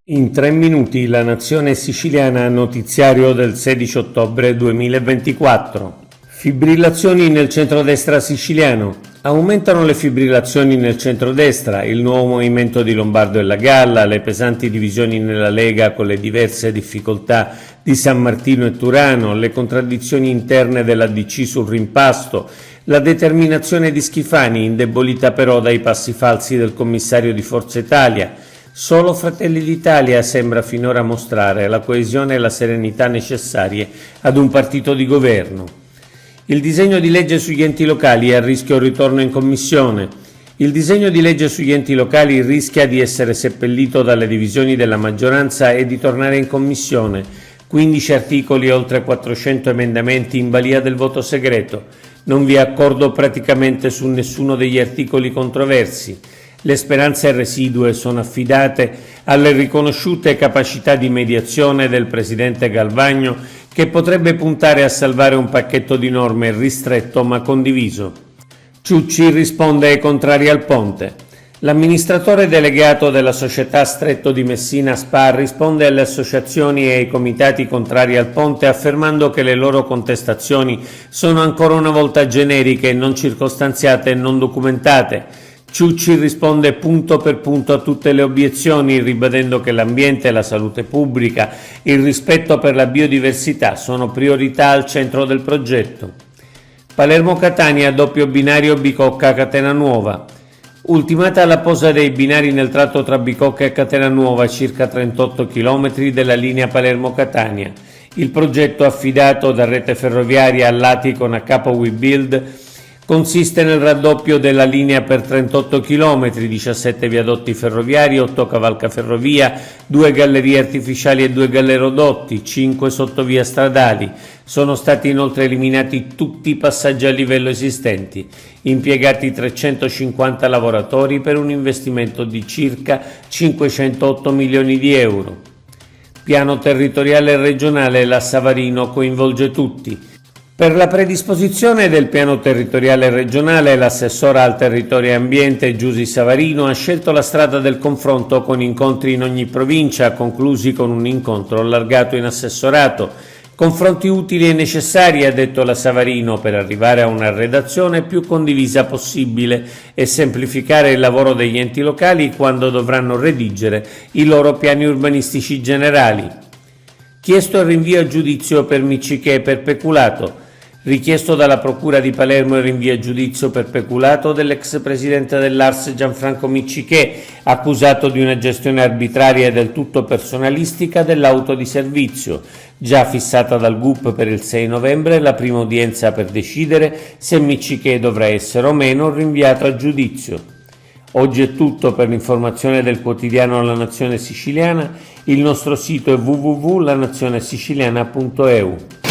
In 3 minuti la nazione siciliana, notiziario del 16 ottobre 2024. Fibrillazioni nel centrodestra siciliano. Aumentano le fibrillazioni nel centrodestra, il nuovo movimento di Lombardo e La Galla, le pesanti divisioni nella Lega con le diverse difficoltà di San Martino e Turano, le contraddizioni interne della DC sul rimpasto, la determinazione di Schifani, indebolita però dai passi falsi del commissario di Forza Italia. Solo Fratelli d'Italia sembra finora mostrare la coesione e la serenità necessarie ad un partito di governo. Il disegno di legge sugli enti locali è a rischio ritorno in commissione. Il disegno di legge sugli enti locali rischia di essere seppellito dalle divisioni della maggioranza e di tornare in commissione. 15 articoli e oltre 400 emendamenti in balia del voto segreto. Non vi è accordo praticamente su nessuno degli articoli controversi. Le speranze residue sono affidate alle riconosciute capacità di mediazione del presidente Galvagno, che potrebbe puntare a salvare un pacchetto di norme ristretto ma condiviso. Ciucci risponde ai contrari al ponte. L'amministratore delegato della società Stretto di Messina SpA risponde alle associazioni e ai comitati contrari al ponte affermando che le loro contestazioni sono ancora una volta generiche, non circostanziate e non documentate. Ciucci risponde punto per punto a tutte le obiezioni, ribadendo che l'ambiente, la salute pubblica, il rispetto per la biodiversità sono priorità al centro del progetto. Palermo-Catania, doppio binario Bicocca-Catena Nuova. Ultimata la posa dei binari nel tratto tra Bicocca e Catena Nuova, circa 38 km della linea Palermo-Catania. Il progetto, affidato da Rete Ferroviaria all'Aticon a capo WeBuild, consiste nel raddoppio della linea per 38 km, 17 viadotti ferroviari, 8 cavalcaferrovia, 2 gallerie artificiali e 2 gallerodotti, 5 sottovia stradali. Sono stati inoltre eliminati tutti i passaggi a livello esistenti, impiegati 350 lavoratori per un investimento di circa 508 milioni di euro. Piano territoriale regionale, la Savarino coinvolge tutti. Per la predisposizione del piano territoriale regionale, l'assessora al territorio e ambiente Giusy Savarino ha scelto la strada del confronto con incontri in ogni provincia, conclusi con un incontro allargato in assessorato. Confronti utili e necessari, ha detto la Savarino, per arrivare a una redazione più condivisa possibile e semplificare il lavoro degli enti locali quando dovranno redigere i loro piani urbanistici generali. Chiesto il rinvio a giudizio per Miccichè e per peculato. Richiesto dalla Procura di Palermo il rinvio a giudizio per peculato dell'ex presidente dell'ARS Gianfranco Miccichè, accusato di una gestione arbitraria e del tutto personalistica dell'auto di servizio. Già fissata dal GUP per il 6 novembre la prima udienza per decidere se Miccichè dovrà essere o meno rinviato a giudizio. Oggi è tutto. Per l'informazione del quotidiano La Nazione Siciliana, il nostro sito è www.lanazionesiciliana.eu.